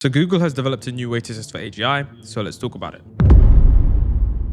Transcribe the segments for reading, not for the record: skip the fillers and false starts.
So Google has developed a new way to test for AGI, so let's talk about it.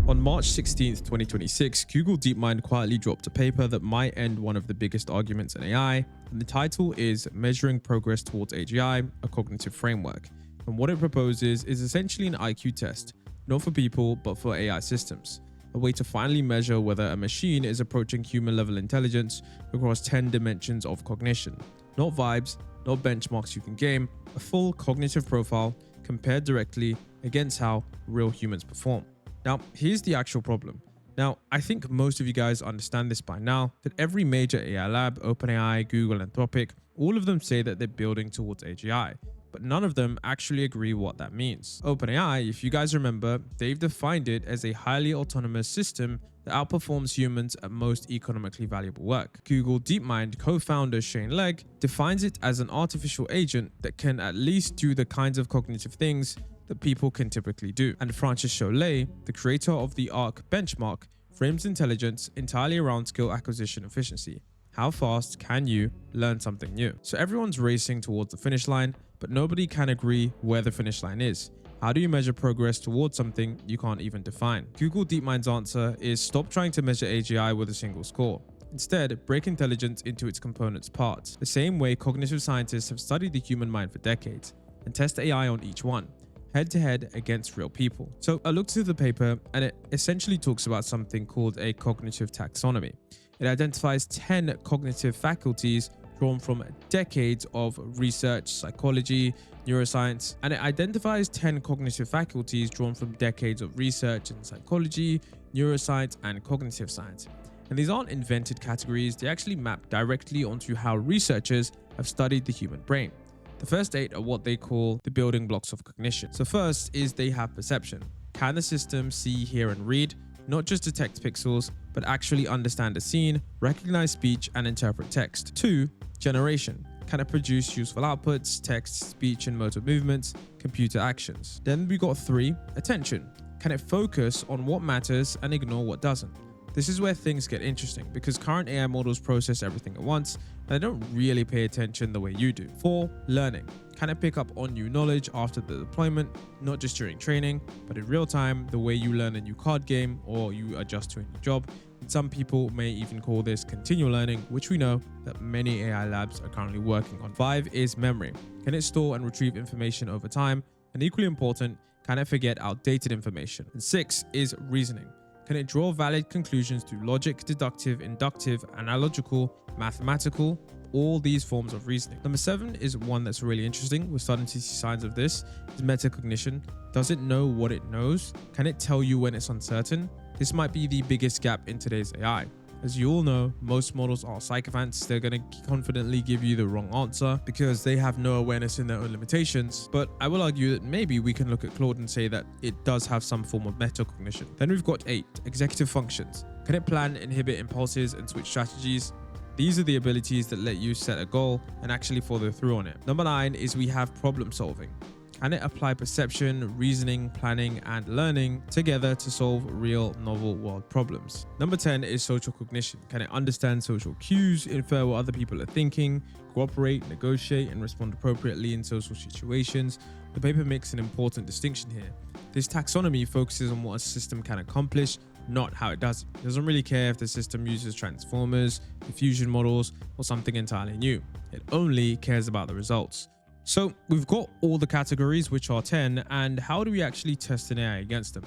On March 16th, 2026, Google DeepMind quietly dropped a paper that might end one of the biggest arguments in AI, and the title is Measuring Progress Towards AGI, a Cognitive Framework. And what it proposes is essentially an IQ test, not for people, but for AI systems. A way to finally measure whether a machine is approaching human-level intelligence across 10 dimensions of cognition. Not vibes, not benchmarks you can game, a full cognitive profile compared directly against how real humans perform. Now, here's the actual problem. Now, I think most of you guys understand this by now, that every major AI lab, OpenAI, Google, Anthropic, all of them say that they're building towards AGI, but none of them actually agree what that means. OpenAI, if you guys remember, they've defined it as a highly autonomous system that outperforms humans at most economically valuable work. Google DeepMind co-founder Shane Legg defines it as an artificial agent that can at least do the kinds of cognitive things that people can typically do. And Francis Cholet, the creator of the ARC benchmark, frames intelligence entirely around skill acquisition efficiency. How fast can you learn something new? So everyone's racing towards the finish line, but nobody can agree where the finish line is. How do you measure progress towards something you can't even define? Google DeepMind's answer is stop trying to measure AGI with a single score. Instead, break intelligence into its components parts, the same way cognitive scientists have studied the human mind for decades, and test AI on each one, head-to-head against real people. So I looked through the paper, and it essentially talks about something called a cognitive taxonomy. It identifies 10 cognitive faculties drawn from decades of research, psychology, neuroscience, and it identifies 10 cognitive faculties drawn from decades of research in psychology, neuroscience, and cognitive science. And these aren't invented categories, they actually map directly onto how researchers have studied the human brain. The first 8 are what they call the building blocks of cognition. So first is they have perception. Can the system see, hear, and read? Not just detect pixels, but actually understand a scene, recognize speech, and interpret text. 2, generation. Can it produce useful outputs, text, speech, and motor movements, computer actions? Then we got 3, attention. Can it focus on what matters and ignore what doesn't? This is where things get interesting because current AI models process everything at once and they don't really pay attention the way you do. 4, learning. Can it pick up on new knowledge after the deployment, not just during training, but in real time, the way you learn a new card game or you adjust to a new job? And some people may even call this continual learning, which we know that many AI labs are currently working on. 5 is memory. Can it store and retrieve information over time? And equally important, can it forget outdated information? And 6 is reasoning. Can it draw valid conclusions through logic, deductive, inductive, analogical, mathematical, all these forms of reasoning? Number 7 is one that's really interesting. We're starting to see signs of this. Is metacognition. Does it know what it knows? Can it tell you when it's uncertain? This might be the biggest gap in today's AI. As you all know, most models are sycophants. They're going to confidently give you the wrong answer because they have no awareness in their own limitations. But I will argue that maybe we can look at Claude and say that it does have some form of metacognition. Then we've got 8, executive functions. Can it plan, inhibit impulses, and switch strategies? These are the abilities that let you set a goal and actually follow through on it. Number 9 is we have problem solving. Can it apply perception, reasoning, planning, and learning together to solve real, novel world problems? Number 10 is social cognition. Can it understand social cues, infer what other people are thinking, cooperate, negotiate, and respond appropriately in social situations? The paper makes an important distinction here. This taxonomy focuses on what a system can accomplish, not how it does it. It doesn't really care if the system uses transformers, diffusion models, or something entirely new. It only cares about the results. So we've got all the categories, which are 10, and how do we actually test an AI against them?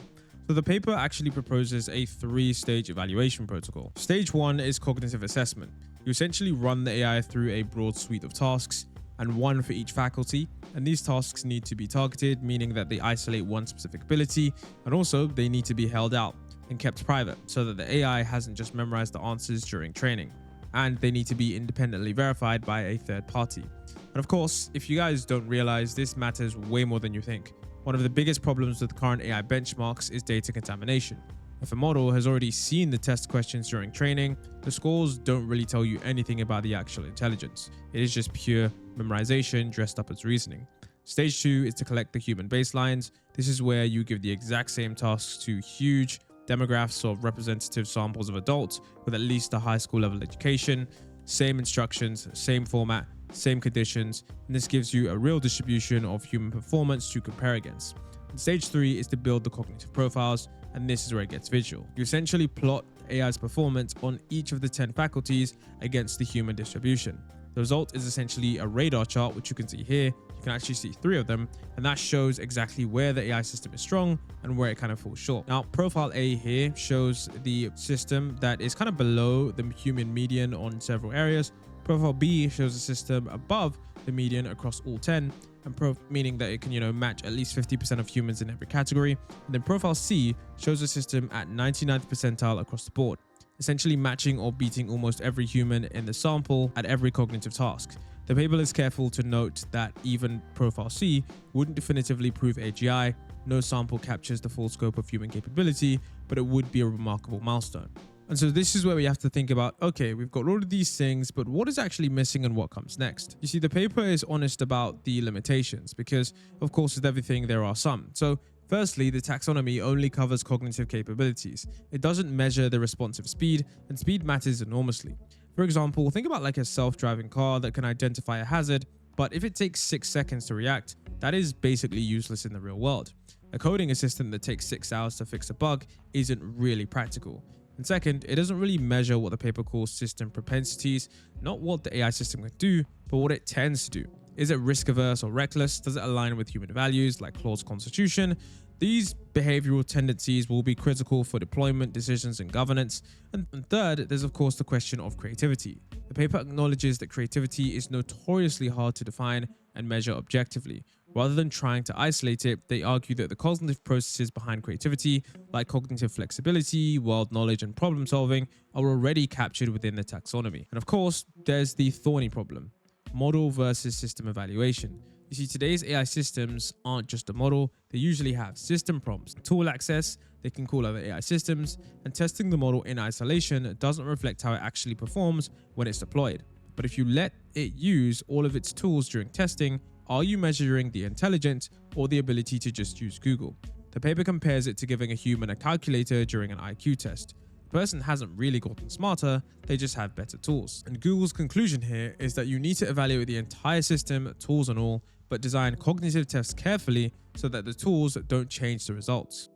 So the paper actually proposes a 3-stage evaluation protocol. Stage 1 is cognitive assessment. You essentially run the AI through a broad suite of tasks, and one for each faculty, and these tasks need to be targeted, meaning that they isolate one specific ability, and also they need to be held out and kept private so that the AI hasn't just memorized the answers during training, and they need to be independently verified by a third party. And of course, if you guys don't realize, this matters way more than you think. One of the biggest problems with current AI benchmarks is data contamination. If a model has already seen the test questions during training, the scores don't really tell you anything about the actual intelligence. It is just pure memorization dressed up as reasoning. Stage 2 is to collect the human baselines. This is where you give the exact same tasks to huge demographics of representative samples of adults with at least a high school level education, same instructions, same format, same conditions, and this gives you a real distribution of human performance to compare against. And stage 3 is to build the cognitive profiles, and this is where it gets visual. You essentially plot AI's performance on each of the 10 faculties against the human distribution. The result is essentially a radar chart, which you can see here. You can actually see 3 of them, and that shows exactly where the AI system is strong and where it kind of falls short. Now, profile A here shows the system that is kind of below the human median on several areas. Profile B shows a system above the median across all 10, and meaning that it can, match at least 50% of humans in every category. And then profile C shows a system at 99th percentile across the board, essentially matching or beating almost every human in the sample at every cognitive task. The paper is careful to note that even profile C wouldn't definitively prove AGI. No sample captures the full scope of human capability, but it would be a remarkable milestone. And so this is where we have to think about, okay, we've got all of these things, but what is actually missing and what comes next? You see, the paper is honest about the limitations because, of course, with everything, there are some. So firstly, the taxonomy only covers cognitive capabilities. It doesn't measure the responsive speed, and speed matters enormously. For example, think about like a self-driving car that can identify a hazard, but if it takes 6 seconds to react, that is basically useless in the real world. A coding assistant that takes 6 hours to fix a bug isn't really practical. And second, it doesn't really measure what the paper calls system propensities, not what the AI system can do, but what it tends to do. Is it risk averse or reckless? Does it align with human values like Claude's constitution? These behavioral tendencies will be critical for deployment, decisions, and governance. And third, there's of course the question of creativity. The paper acknowledges that creativity is notoriously hard to define and measure objectively. Rather than trying to isolate it, they argue that the cognitive processes behind creativity, like cognitive flexibility, world knowledge, and problem solving, are already captured within the taxonomy. And of course, there's the thorny problem: model versus system evaluation. You see, today's AI systems aren't just a model. They usually have system prompts, tool access, they can call other AI systems, and testing the model in isolation doesn't reflect how it actually performs when it's deployed. But if you let it use all of its tools during testing, are you measuring the intelligence or the ability to just use Google? The paper compares it to giving a human a calculator during an IQ test. The person hasn't really gotten smarter, they just have better tools. And Google's conclusion here is that you need to evaluate the entire system, tools and all, but design cognitive tests carefully so that the tools don't change the results.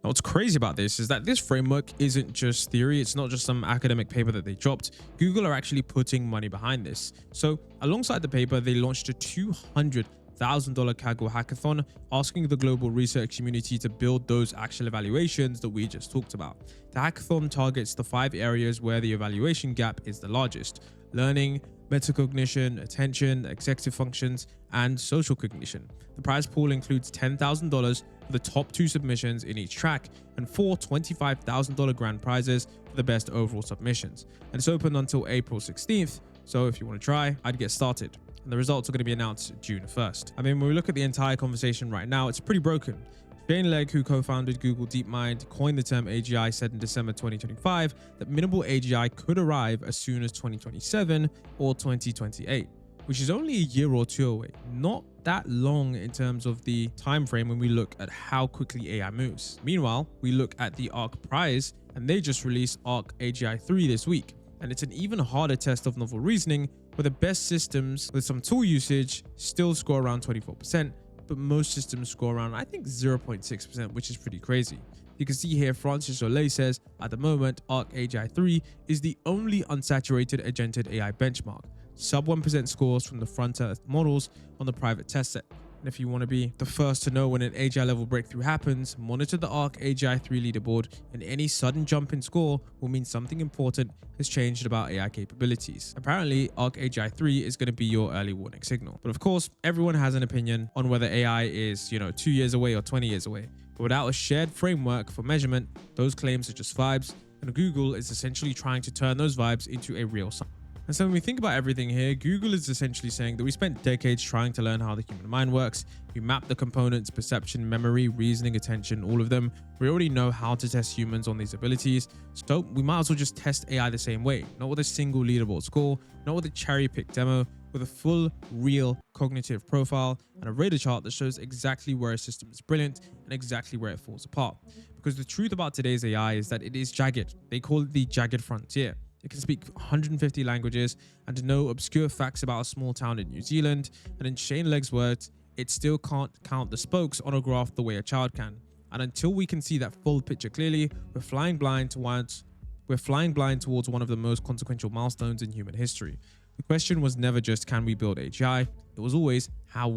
Now, what's crazy about this is that this framework isn't just theory. It's not just some academic paper that they dropped. Google are actually putting money behind this. So alongside the paper, they launched a $200,000 Kaggle hackathon, asking the global research community to build those actual evaluations that we just talked about. The hackathon targets the 5 areas where the evaluation gap is the largest: learning, metacognition, attention, executive functions, and social cognition. The prize pool includes $10,000 for the top 2 submissions in each track and 4 $25,000 grand prizes for the best overall submissions. And it's open until April 16th, so if you want to try, I'd get started. And the results are going to be announced June 1st. I mean, when we look at the entire conversation right now, it's pretty broken. Shane Legg, who co-founded Google DeepMind, coined the term AGI, said in December 2025 that minimal AGI could arrive as soon as 2027 or 2028, which is only a year or 2 away. Not that long in terms of the time frame when we look at how quickly AI moves. Meanwhile, we look at the ARC prize, and they just released ARC AGI 3 this week. And it's an even harder test of novel reasoning, where the best systems with some tool usage still score around 24%, but most systems score around, I think, 0.6%, which is pretty crazy. You can see here, Francis Olay says, at the moment, ARC AGI 3 is the only unsaturated agentic AI benchmark. Sub 1% scores from the front earth models on the private test set. And if you want to be the first to know when an AGI level breakthrough happens, monitor the ARC AGI 3 leaderboard, and any sudden jump in score will mean something important has changed about AI capabilities. Apparently, ARC AGI 3 is going to be your early warning signal. But of course, everyone has an opinion on whether AI is, 2 years away or 20 years away. But without a shared framework for measurement, those claims are just vibes, and Google is essentially trying to turn those vibes into a real science. And so when we think about everything here, Google is essentially saying that we spent decades trying to learn how the human mind works. We mapped the components: perception, memory, reasoning, attention, all of them. We already know how to test humans on these abilities. So we might as well just test AI the same way, not with a single leaderboard score, not with a cherry-picked demo, with a full, real cognitive profile and a radar chart that shows exactly where a system is brilliant and exactly where it falls apart. Because the truth about today's AI is that it is jagged. They call it the jagged frontier. it can speak 150 languages, and to know obscure facts about a small town in New Zealand. And in Shane Legg's words, it still can't count the spokes on a graph the way a child can. And until we can see that full picture clearly, we're flying blind towards one of the most consequential milestones in human history. The question was never just, can we build AGI? It was always, how